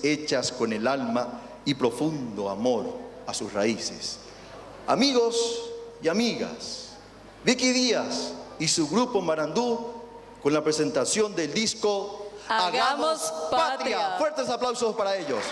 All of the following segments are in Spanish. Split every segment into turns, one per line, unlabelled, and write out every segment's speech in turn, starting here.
hechas con el alma y profundo amor a sus raíces. Amigos y amigas, Vicky Díaz y su grupo Marandú con la presentación del disco
Hagamos Patria.
Fuertes aplausos para ellos.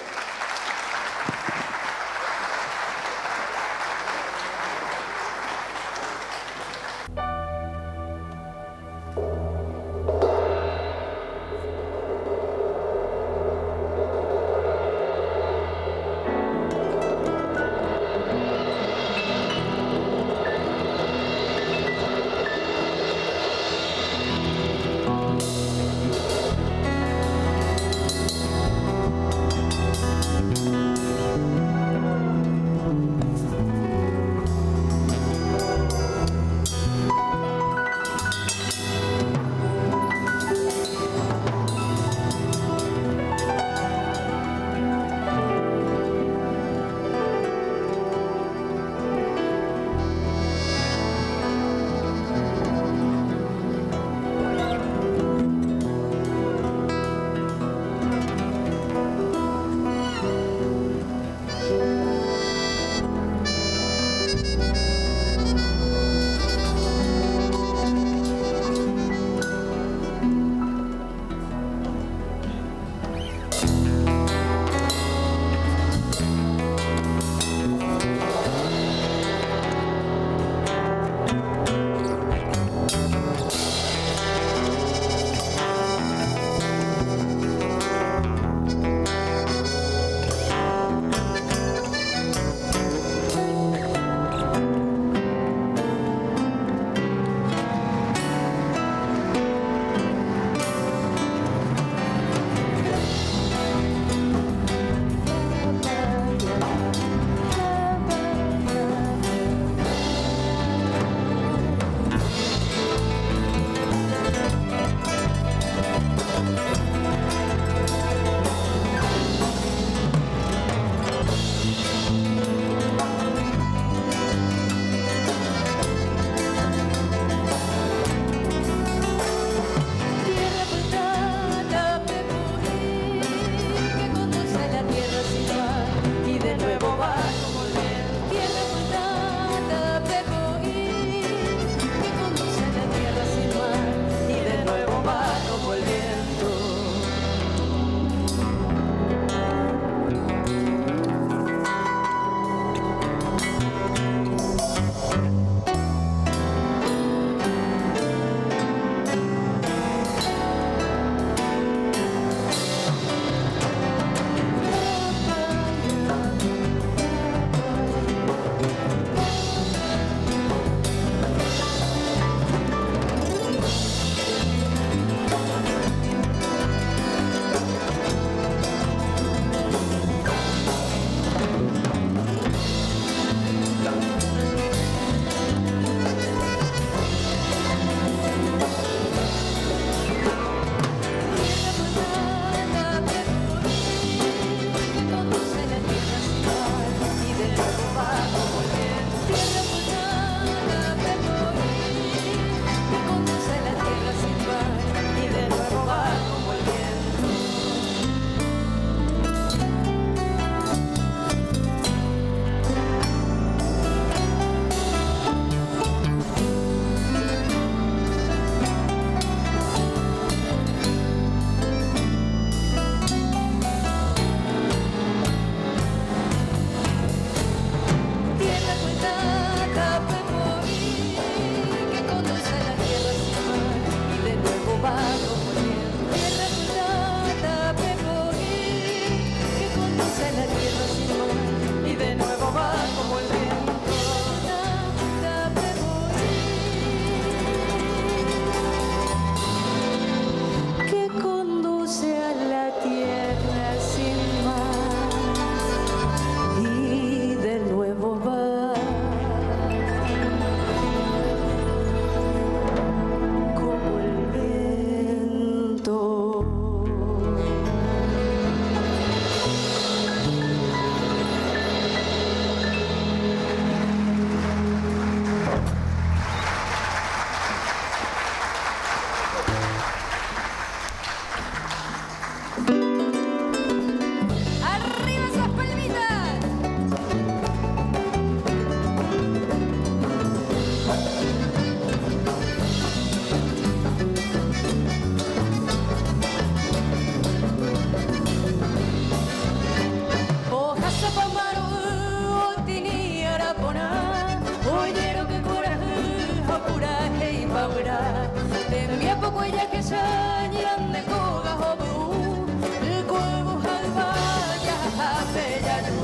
chañan de coga hobu, el cuervo jalvaya hapeyayu,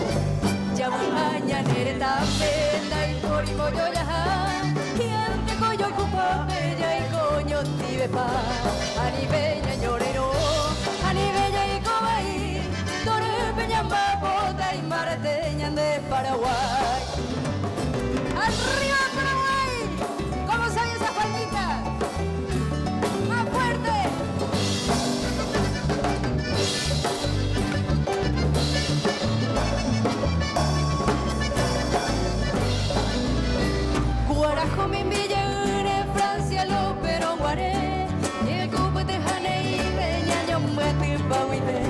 ya buhaña nere tapenda y corimo yo ya, y ante coyo y cupapella y coño tibepa, anibeña llorero, anibeña y cobaí, tore peña mapota y marateñan de Paraguay. ¡Arriba Paraguay! ¿Cómo sale esa palmita? ¡Más fuerte! Guarajo me envilla Francia lo pero guaré y el cupo te jane y reñaño me tipa huide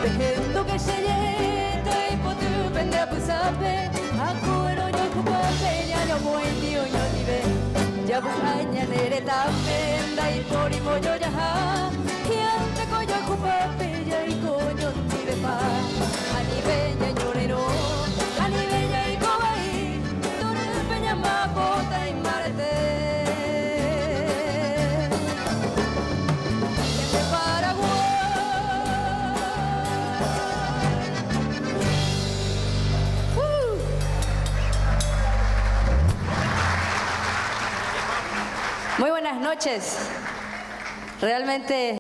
dejando que se llegue y potu vende a pusape acuero yo cupa peñaño muy tío yo tibe ya buhaña nere tapenda y por y mollo ya y ante coño cupa pella y coño tibe pa anibeña llorero anibeña y cobaí tore peña mapota y marte desde Paraguay. Muy buenas noches. Realmente